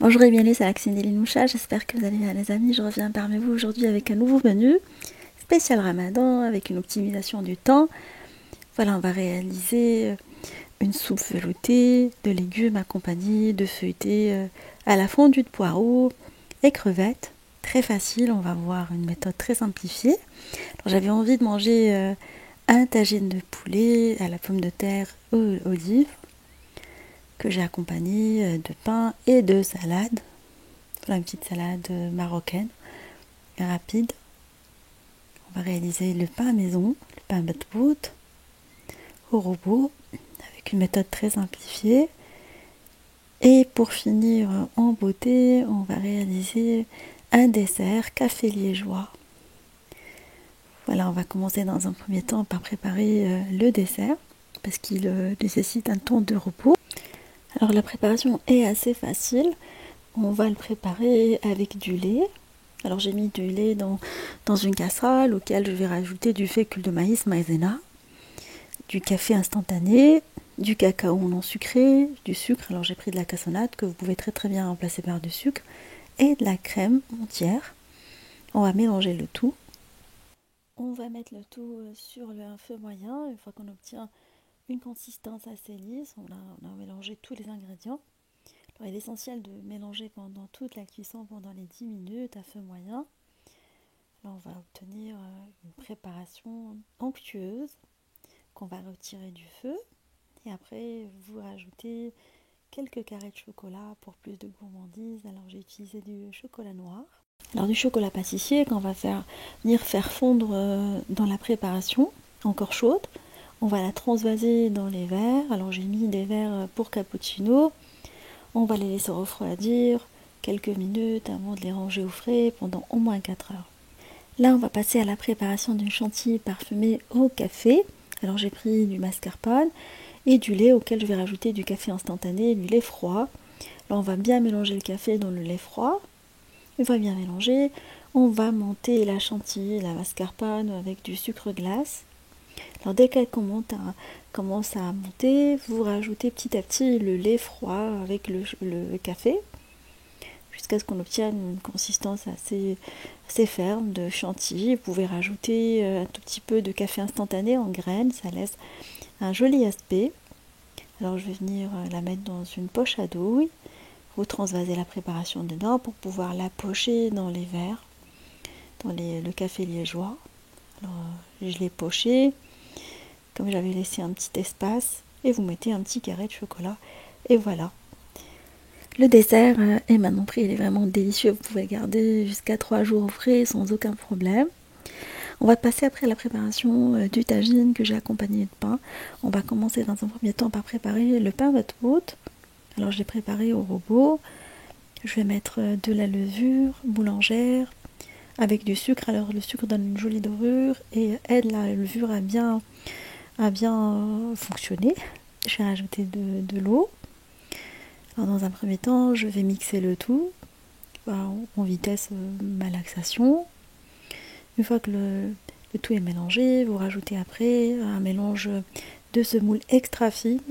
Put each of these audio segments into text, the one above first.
Bonjour et bienvenue, c'est Maxime Delinoucha, j'espère que vous allez bien les amis. Je reviens parmi vous aujourd'hui avec un nouveau menu spécial Ramadan avec une optimisation du temps. Voilà, on va réaliser une soupe veloutée de légumes accompagnés de feuilletés à la fondue de poireaux et crevettes. Très facile, on va voir une méthode très simplifiée. J'avais envie de manger un tagine de poulet à la pomme de terre olive que j'ai accompagné de pain et de salade. Voilà, une petite salade marocaine rapide. On va réaliser le pain à maison, le pain batbout au robot avec une méthode très simplifiée. Et pour finir en beauté, on va réaliser un dessert café liégeois. Voilà, on va commencer dans un premier temps par préparer le dessert parce qu'il nécessite un temps de repos. Alors la préparation est assez facile. On va le préparer avec du lait. Alors j'ai mis du lait dans une casserole auquel je vais rajouter du fécule de maïs maïzena, du café instantané, du cacao non sucré, du sucre. Alors j'ai pris de la cassonade que vous pouvez très très bien remplacer par du sucre et de la crème entière. On va mélanger le tout. On va mettre le tout sur un feu moyen. Une fois qu'on obtient une consistance assez lisse, on a mélangé tous les ingrédients. Alors, il est essentiel de mélanger pendant toute la cuisson, pendant les 10 minutes à feu moyen. Là, on va obtenir une préparation onctueuse qu'on va retirer du feu. Et après, vous rajoutez quelques carrés de chocolat pour plus de gourmandise. Alors, j'ai utilisé du chocolat noir. Alors, du chocolat pâtissier qu'on va venir faire fondre dans la préparation, encore chaude. On va la transvaser dans les verres. Alors, j'ai mis des verres pour cappuccino. On va les laisser refroidir quelques minutes avant de les ranger au frais pendant au moins 4 heures. Là, on va passer à la préparation d'une chantilly parfumée au café. Alors, j'ai pris du mascarpone et du lait auquel je vais rajouter du café instantané et du lait froid. Là, on va bien mélanger le café dans le lait froid. Une fois bien mélangé, on va monter la chantilly, la mascarpone avec du sucre glace. Alors, dès qu'elle commence à monter, vous rajoutez petit à petit le lait froid avec le café, jusqu'à ce qu'on obtienne une consistance assez ferme de chantilly. Vous pouvez rajouter un tout petit peu de café instantané en graines, ça laisse un joli aspect. Alors je vais venir la mettre dans une poche à douille, vous transvasez la préparation dedans pour pouvoir la pocher dans les verres, dans le café liégeois. Alors je l'ai poché, comme j'avais laissé un petit espace, et vous mettez un petit carré de chocolat, et voilà. Le dessert est maintenant pris, il est vraiment délicieux, vous pouvez le garder jusqu'à 3 jours au frais sans aucun problème. On va passer après à la préparation du tagine que j'ai accompagné de pain. On va commencer dans un premier temps par préparer le pain batbout. Alors je l'ai préparé au robot. Je vais mettre de la levure boulangère avec du sucre. Alors le sucre donne une jolie dorure et aide la levure à bien fonctionner. Je vais rajouter de l'eau. Alors dans un premier temps, je vais mixer le tout en vitesse malaxation. Une fois que le tout est mélangé, vous rajoutez après un mélange de semoule extra fine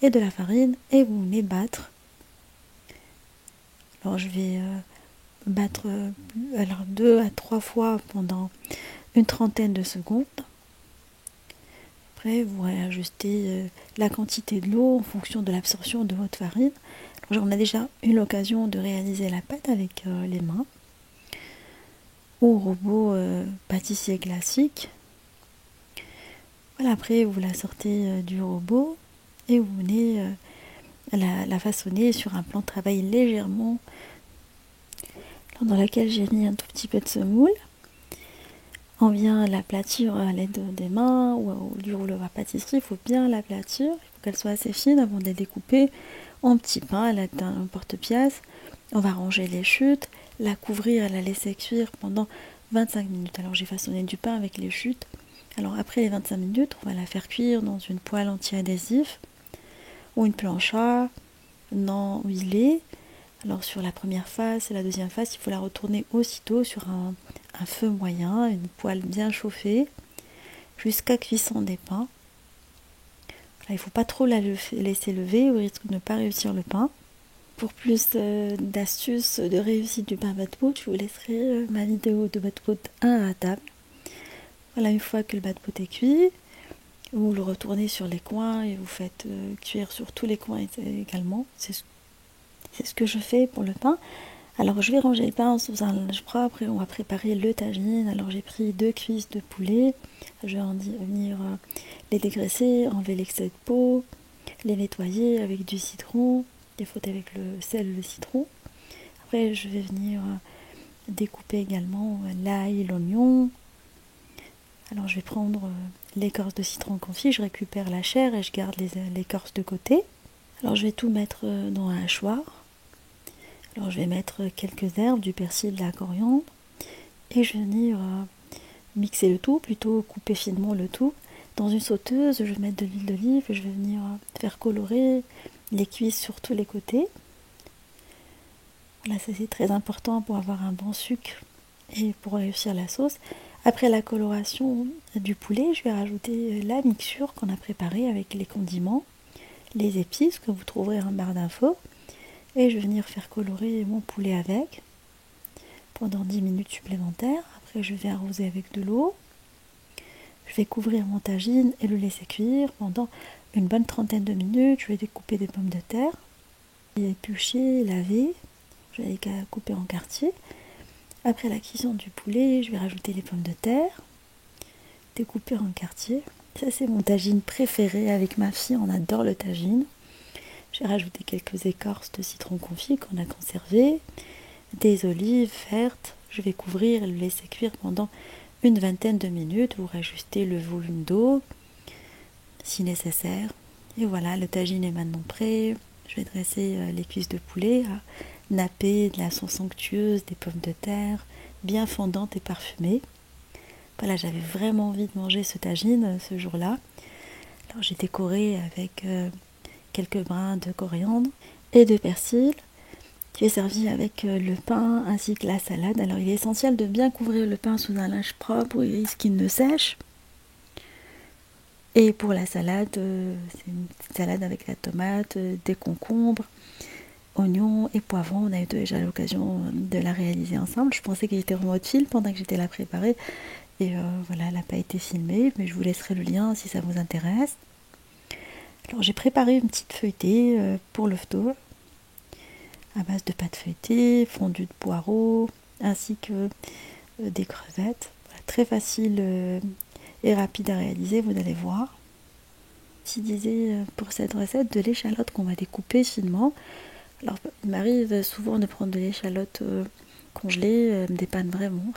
et de la farine et vous venez battre. Alors je vais battre 2 à 3 fois pendant une trentaine de secondes. Après, vous réajustez la quantité de l'eau en fonction de l'absorption de votre farine. Alors, on a déjà eu l'occasion de réaliser la pâte avec les mains au robot pâtissier classique. Voilà, après vous la sortez du robot et vous venez la façonner sur un plan de travail légèrement dans lequel j'ai mis un tout petit peu de semoule. On vient l'aplatir à l'aide des mains ou du rouleau à pâtisserie. Il faut bien l'aplatir, il faut qu'elle soit assez fine avant de la découper en petits pains à l'aide d'un porte-pièce. On va ranger les chutes, la couvrir et la laisser cuire pendant 25 minutes. Alors j'ai façonné du pain avec les chutes. Alors après les 25 minutes, on va la faire cuire dans une poêle anti-adhésif ou une plancha non huilée. Alors sur la première face et la deuxième face, il faut la retourner aussitôt sur un feu moyen, une poêle bien chauffée, jusqu'à cuisson des pains. Là, il ne faut pas trop la laisser lever, au risque de ne pas réussir le pain. pour plus d'astuces de réussite du pain bat-pout, je vous laisserai ma vidéo de bat-pout 1 à table. Voilà, une fois que le bat-pout est cuit, vous le retournez sur les coins et vous faites cuire sur tous les coins également. C'est ce que je fais pour le pain. Alors je vais ranger le pain sous un linge propre. Après on va préparer le tagine. Alors j'ai pris 2 cuisses de poulet. Je vais venir les dégraisser, enlever l'excès de peau, les nettoyer avec du citron, les frotter avec le sel et le citron. Après je vais venir découper également l'ail et l'oignon. Alors je vais prendre l'écorce de citron confit, je récupère la chair et je garde l'écorce de côté. Alors je vais tout mettre dans un hachoir. Alors je vais mettre quelques herbes, du persil, de la coriandre. Et je vais venir mixer le tout, plutôt couper finement le tout. Dans une sauteuse, je vais mettre de l'huile d'olive et je vais venir faire colorer les cuisses sur tous les côtés. Voilà, ça c'est très important pour avoir un bon sucre et pour réussir la sauce. Après la coloration du poulet, je vais rajouter la mixture qu'on a préparée avec les condiments, les épices que vous trouverez en barre d'infos. Et je vais venir faire colorer mon poulet avec pendant 10 minutes supplémentaires. Après, je vais arroser avec de l'eau. Je vais couvrir mon tagine et le laisser cuire pendant une bonne trentaine de minutes. Je vais découper des pommes de terre, les éplucher, laver. Je vais les couper en quartiers. Après la cuisson du poulet, je vais rajouter les pommes de terre, découper en quartiers. Ça c'est mon tagine préféré avec ma fille, on adore le tagine. Je vais rajouter quelques écorces de citron confit qu'on a conservé, des olives vertes. Je vais couvrir et le laisser cuire pendant une vingtaine de minutes. Vous rajustez le volume d'eau si nécessaire. Et voilà, le tagine est maintenant prêt. Je vais dresser les cuisses de poulet à napper de la sauce onctueuse, des pommes de terre, bien fondante et parfumée. Voilà, j'avais vraiment envie de manger ce tagine ce jour-là. Alors j'ai décoré avec quelques brins de coriandre et de persil. J'ai servi avec le pain ainsi que la salade. Alors il est essentiel de bien couvrir le pain sous un linge propre pour éviter qu'il ne sèche. Et pour la salade, c'est une salade avec la tomate, des concombres, oignons et poivrons. On a eu déjà l'occasion de la réaliser ensemble. Je pensais qu'elle était en mode film pendant que j'étais la préparer. Et voilà, elle n'a pas été filmée, mais je vous laisserai le lien si ça vous intéresse. Alors j'ai préparé une petite feuilletée pour le fto à base de pâte feuilletée, fondue de poireaux, ainsi que des crevettes. Voilà, très facile et rapide à réaliser, vous allez voir. J'utilisais pour cette recette de l'échalote qu'on va découper finement. Alors il m'arrive souvent de prendre de l'échalote congelée, elle me dépanne vraiment.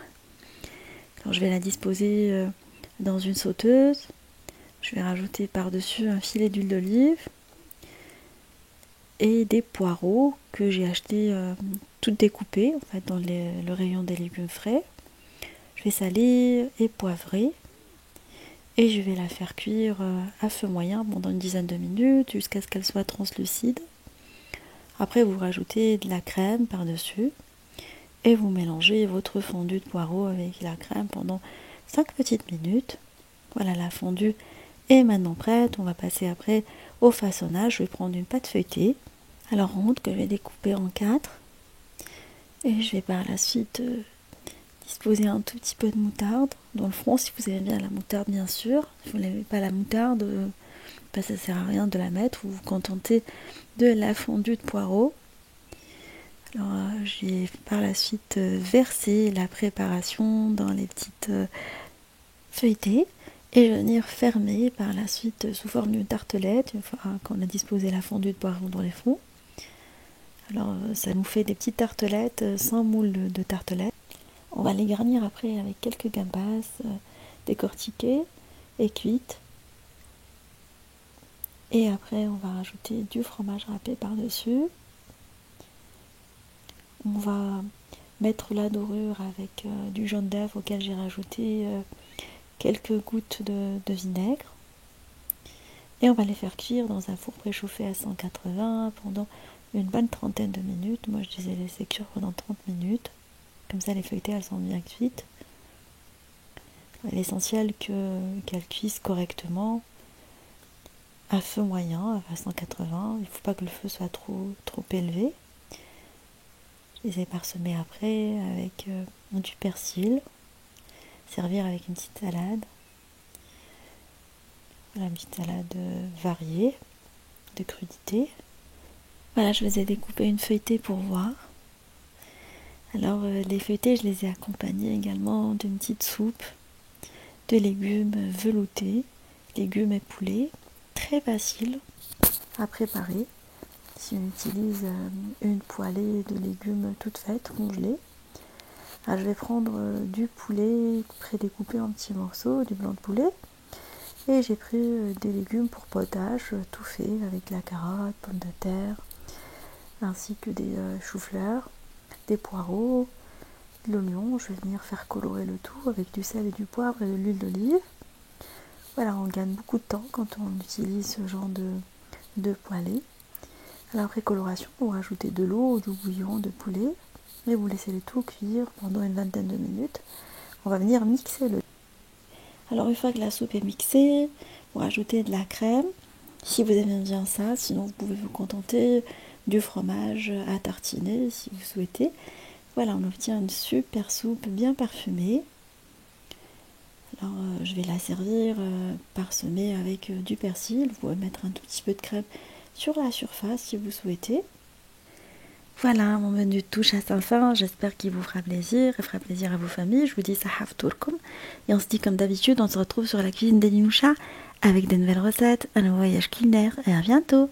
Alors je vais la disposer dans une sauteuse. Je vais rajouter par-dessus un filet d'huile d'olive et des poireaux que j'ai achetés toutes découpées en fait, dans le rayon des légumes frais. Je vais saler et poivrer et je vais la faire cuire à feu moyen pendant une dizaine de minutes jusqu'à ce qu'elle soit translucide. Après vous rajoutez de la crème par-dessus et vous mélangez votre fondue de poireaux avec la crème pendant 5 petites minutes. Voilà, la fondue est maintenant prête. On va passer après au façonnage. Je vais prendre une pâte feuilletée alors ronde que je vais découper en 4 et je vais par la suite disposer un tout petit peu de moutarde dans le front si vous aimez bien la moutarde bien sûr. Si vous n'aimez pas la moutarde, ça sert à rien de la mettre, vous vous contentez de la fondue de poireaux. Alors j'ai par la suite versé la préparation dans les petites feuilletées et je vais venir fermer par la suite sous forme d'une tartelette une fois qu'on a disposé la fondue de poireaux dans les fonds. Alors ça nous fait des petites tartelettes sans moule de tartelettes. On va les garnir après avec quelques gambas décortiquées et cuites. Et après on va rajouter du fromage râpé par-dessus. On va mettre la dorure avec du jaune d'œuf auquel j'ai rajouté quelques gouttes de vinaigre. Et on va les faire cuire dans un four préchauffé à 180 pendant une bonne trentaine de minutes. Moi je les ai laissés cuire pendant 30 minutes. Comme ça les feuilletées elles sont bien cuites. L'essentiel qu'elles cuisent correctement à feu moyen, à 180. Il ne faut pas que le feu soit trop élevé. les ai parsemés après avec du persil. Servir avec une petite salade. Voilà, une petite salade variée de crudités. Voilà, je vous ai découpé une feuilletée pour voir. Alors les feuilletés, je les ai accompagnés également d'une petite soupe de légumes veloutés, légumes et poulets, très facile à préparer. Si on utilise une poêlée de légumes toute faite, congelée, alors je vais prendre du poulet prédécoupé en petits morceaux, du blanc de poulet, et j'ai pris des légumes pour potage tout fait avec la carotte, pommes de terre, ainsi que des choux-fleurs, des poireaux, de l'oignon. Je vais venir faire colorer le tout avec du sel et du poivre et de l'huile d'olive. Voilà, on gagne beaucoup de temps quand on utilise ce genre de poêlée. Alors après coloration, vous rajoutez de l'eau ou du bouillon de poulet et vous laissez le tout cuire pendant une vingtaine de minutes. On va venir mixer le. Alors une fois que la soupe est mixée, vous rajoutez de la crème, si vous aimez bien ça, sinon vous pouvez vous contenter du fromage à tartiner si vous souhaitez. Voilà, on obtient une super soupe bien parfumée. Alors je vais la servir parsemée avec du persil. Vous pouvez mettre un tout petit peu de crème sur la surface si vous souhaitez. Voilà, mon menu touche à sa fin. J'espère qu'il vous fera plaisir et fera plaisir à vos familles. Je vous dis sahaf tourkoum. Et on se dit comme d'habitude, on se retrouve sur la cuisine d'Eli Moucha avec des nouvelles recettes, un nouveau voyage culinaire et à bientôt.